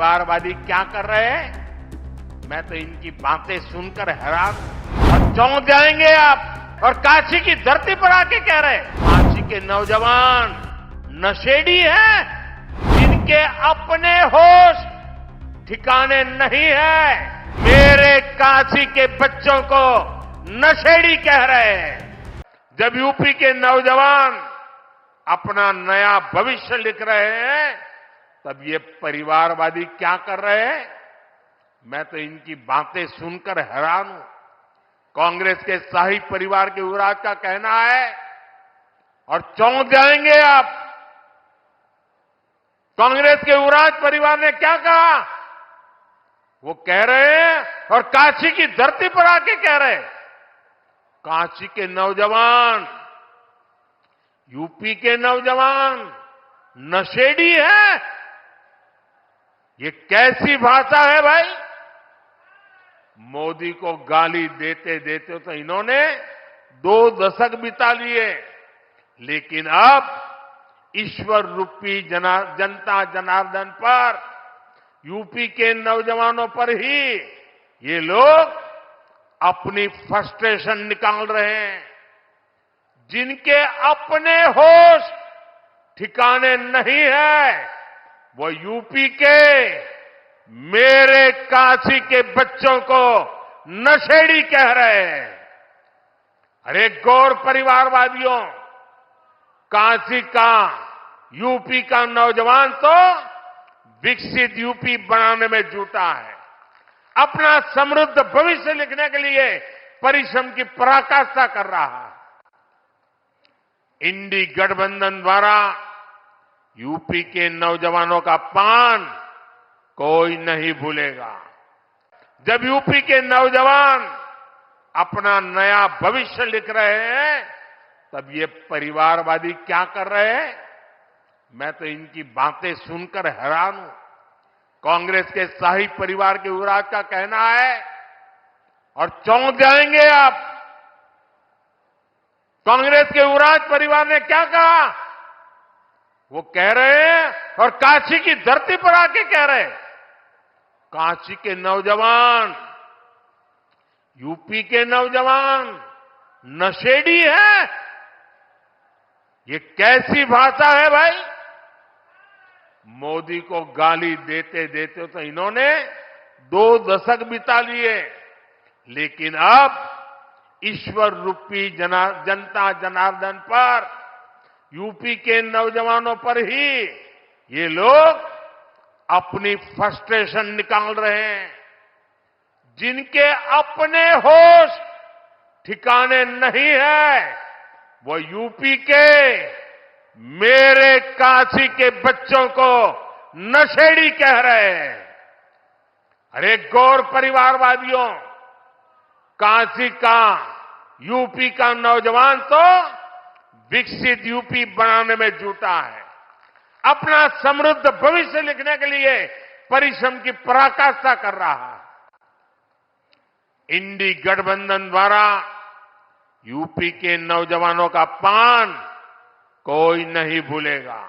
परिवारवादी क्या कर रहे हैं, मैं तो इनकी बातें सुनकर हैरान और चौंक जाएंगे आप। और काशी की धरती पर आके कह रहे हैं काशी के नौजवान नशेड़ी हैं, जिनके अपने होश ठिकाने नहीं है। मेरे काशी के बच्चों को नशेड़ी कह रहे हैं। जब यूपी के नौजवान अपना नया भविष्य लिख रहे हैं, तब ये परिवारवादी क्या कर रहे हैं, मैं तो इनकी बातें सुनकर हैरान हूं। कांग्रेस के शाही परिवार के युवराज का कहना है और चौंक जाएंगे आप। कांग्रेस के युवराज परिवार ने क्या कहा, वो कह रहे हैं और काशी की धरती पर आके कह रहे हैं काशी के नौजवान, यूपी के नौजवान नशेड़ी है। ये कैसी भाषा है भाई। मोदी को गाली देते देते तो इन्होंने 2 दशक बिता लिए, लेकिन अब ईश्वर रूपी जनता जनार्दन पर, यूपी के नौजवानों पर ही ये लोग अपनी फ्रस्ट्रेशन निकाल रहे हैं। जिनके अपने होश ठिकाने नहीं है, वो यूपी के मेरे काशी के बच्चों को नशेड़ी कह रहे हैं। अरे गौर परिवारवादियों, काशी का, यूपी का नौजवान तो विकसित यूपी बनाने में जुटा है। अपना समृद्ध भविष्य लिखने के लिए परिश्रम की पराकाष्ठा कर रहा है। इंडी गठबंधन द्वारा यूपी के नौजवानों का अपमान कोई नहीं भूलेगा। जब यूपी के नौजवान अपना नया भविष्य लिख रहे हैं, तब ये परिवारवादी क्या कर रहे हैं, मैं तो इनकी बातें सुनकर हैरान हूं। कांग्रेस के शाही परिवार के युवराज का कहना है और चौंक जाएंगे आप। कांग्रेस के युवराज परिवार ने क्या कहा, वो कह रहे हैं और काशी की धरती पर आके कह रहे हैं काशी के नौजवान, यूपी के नौजवान नशेड़ी है। ये कैसी भाषा है भाई। मोदी को गाली देते देते तो इन्होंने 2 दशक बिता लिए, लेकिन अब ईश्वर रूपी जनता जनार्दन पर, यूपी के नौजवानों पर ही ये लोग अपनी फ्रस्ट्रेशन निकाल रहे हैं। जिनके अपने होश ठिकाने नहीं है, वो यूपी के मेरे काशी के बच्चों को नशेड़ी कह रहे हैं। अरे गौर परिवारवादियों, काशी का, यूपी का नौजवान तो विकसित यूपी बनाने में जुटा है। अपना समृद्ध भविष्य लिखने के लिए परिश्रम की पराकाष्ठा कर रहा है। इंडी गठबंधन द्वारा यूपी के नौजवानों का अपमान कोई नहीं भूलेगा।